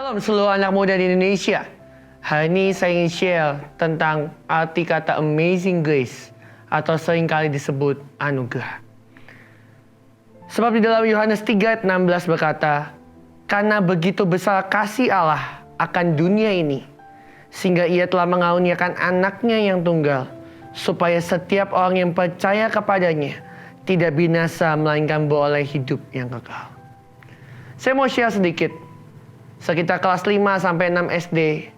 Shalom seluruh anak muda di Indonesia. Hari ini saya ingin share tentang arti kata amazing grace atau seringkali disebut anugerah. Sebab di dalam Yohanes 3:16 berkata, "Karena begitu besar kasih Allah akan dunia ini, sehingga ia telah mengaruniakan anaknya yang tunggal, supaya setiap orang yang percaya kepadanya tidak binasa melainkan beroleh hidup yang kekal." Saya mau share sedikit. Sekitar kelas 5 sampai 6 SD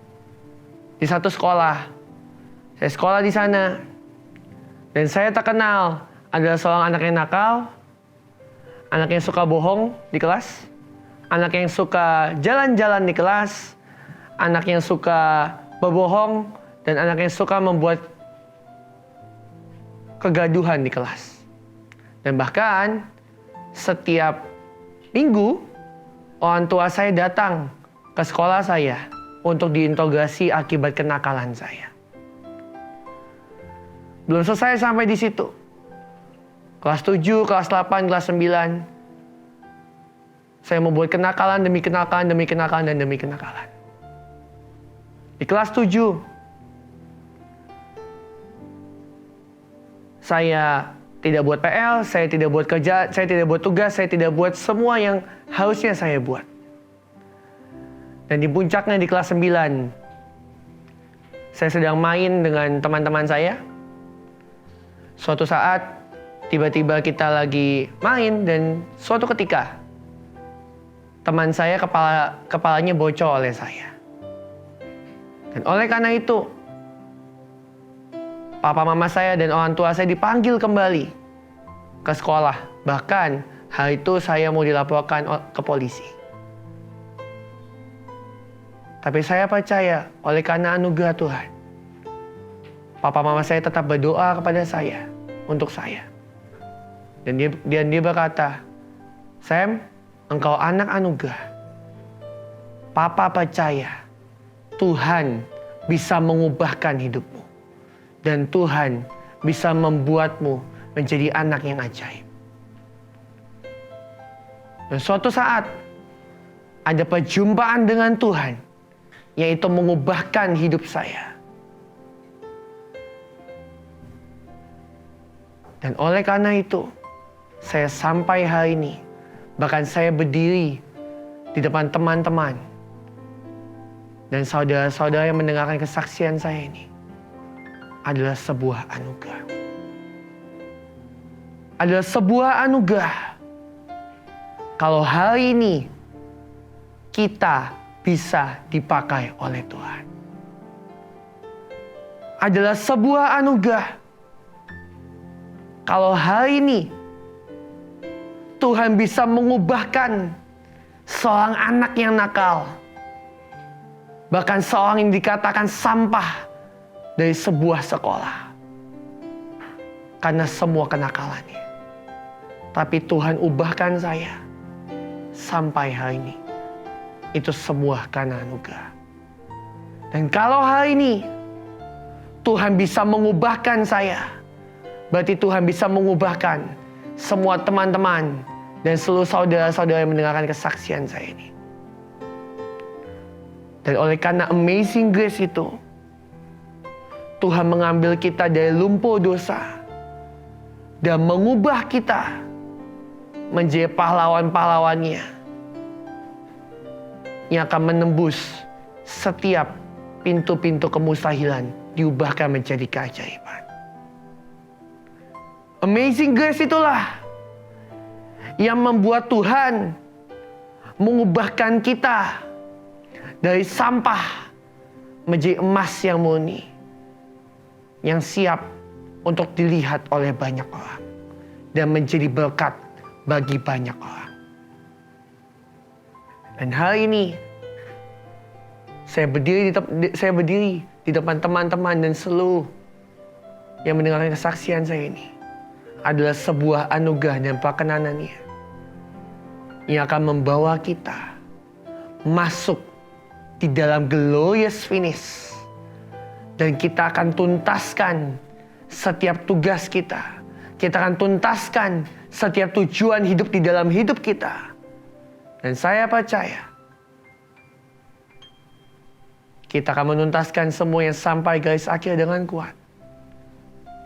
di satu sekolah. Saya sekolah di sana. Dan saya terkenal adalah seorang anak yang nakal, anak yang suka bohong di kelas, anak yang suka jalan-jalan di kelas, anak yang suka berbohong, dan anak yang suka membuat kegaduhan di kelas. Dan bahkan setiap minggu orang tua saya datang ke sekolah saya untuk diinterogasi akibat kenakalan saya. Belum selesai sampai di situ. Kelas 7, kelas 8, kelas 9. Saya membuat kenakalan demi kenakalan, demi kenakalan, dan demi kenakalan. Di kelas 7, saya tidak buat PL, saya tidak buat kerja, saya tidak buat tugas, saya tidak buat semua yang harusnya saya buat. Dan di puncaknya di kelas 9, saya sedang main dengan teman-teman saya. Suatu saat, tiba-tiba kita lagi main dan suatu ketika, teman saya kepalanya bocor oleh saya. Dan oleh karena itu, papa mama saya dan orang tua saya dipanggil kembali ke sekolah. Bahkan hari itu saya mau dilaporkan ke polisi. Tapi saya percaya oleh karena anugerah Tuhan, papa mama saya tetap berdoa kepada saya, untuk saya. Dan dia berkata, "Sam, engkau anak anugerah. Papa percaya Tuhan bisa mengubahkan hidupmu. Dan Tuhan bisa membuatmu menjadi anak yang ajaib." Dan suatu saat ada perjumpaan dengan Tuhan, yaitu mengubahkan hidup saya. Dan oleh karena itu, saya sampai hari ini, bahkan saya berdiri di depan teman-teman dan saudara-saudara yang mendengarkan kesaksian saya ini, adalah sebuah anugerah. Adalah sebuah anugerah. Kalau hari ini kita bisa dipakai oleh Tuhan. Adalah sebuah anugerah. Kalau hari ini Tuhan bisa mengubahkan seorang anak yang nakal, bahkan seorang yang dikatakan sampah dari sebuah sekolah karena semua kenakalannya. Tapi Tuhan ubahkan saya sampai hari ini. Itu semua karena anugerah. Dan kalau hari ini Tuhan bisa mengubahkan saya, berarti Tuhan bisa mengubahkan semua teman-teman dan seluruh saudara-saudara yang mendengarkan kesaksian saya ini. Dan oleh karena amazing grace itu, Tuhan mengambil kita dari lumpur dosa dan mengubah kita menjadi pahlawan-pahlawannya yang akan menembus setiap pintu-pintu kemustahilan, diubahkan menjadi keajaiban. Amazing grace itulah yang membuat Tuhan mengubahkan kita dari sampah menjadi emas yang murni, yang siap untuk dilihat oleh banyak orang dan menjadi berkat bagi banyak orang. Dan hari ini saya berdiri di depan teman-teman dan seluruh yang mendengarkan kesaksian saya ini, adalah sebuah anugerah dan perkenanannya yang akan membawa kita masuk di dalam glorious finish. Dan kita akan tuntaskan setiap tugas kita. Kita akan tuntaskan setiap tujuan hidup di dalam hidup kita. Dan saya percaya Kita akan menuntaskan semua yang sampai garis akhir dengan kuat.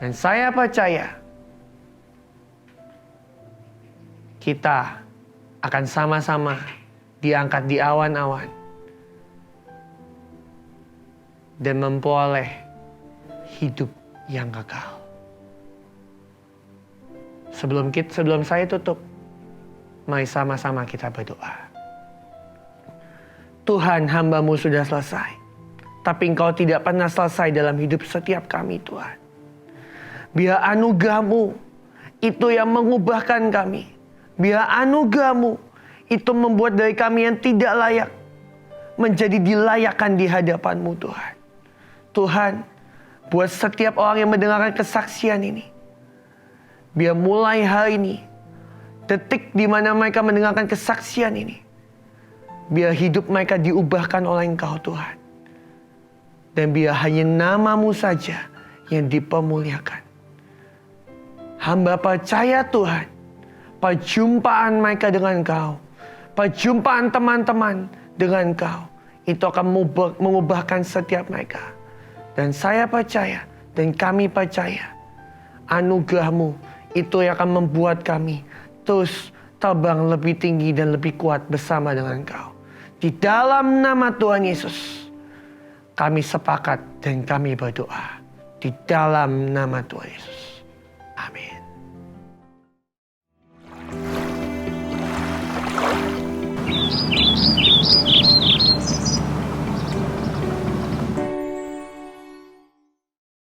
Dan saya percaya kita akan sama-sama diangkat di awan-awan dan memperoleh hidup yang kekal. Sebelum saya tutup, mari sama-sama kita berdoa. Tuhan, hamba-Mu sudah selesai, tapi Engkau tidak pernah selesai dalam hidup setiap kami, Tuhan. Biar anugerah-Mu itu yang mengubahkan kami. Biar anugerah-Mu itu membuat dari kami yang tidak layak menjadi dilayakkan di hadapan-Mu, Tuhan. Tuhan, buat setiap orang yang mendengarkan kesaksian ini, biar mulai hari ini, detik di mana mereka mendengarkan kesaksian ini, biar hidup mereka diubahkan oleh Engkau, Tuhan. Dan biar hanya nama-Mu saja yang dipermuliakan. Hamba percaya, Tuhan, perjumpaan mereka dengan Engkau, perjumpaan teman-teman dengan Engkau, itu akan mengubahkan setiap mereka. Dan saya percaya, dan kami percaya, anugerah-Mu itu yang akan membuat kami terus terbang lebih tinggi dan lebih kuat bersama dengan Engkau. Di dalam nama Tuhan Yesus, kami sepakat dan kami berdoa. Di dalam nama Tuhan Yesus. Amin.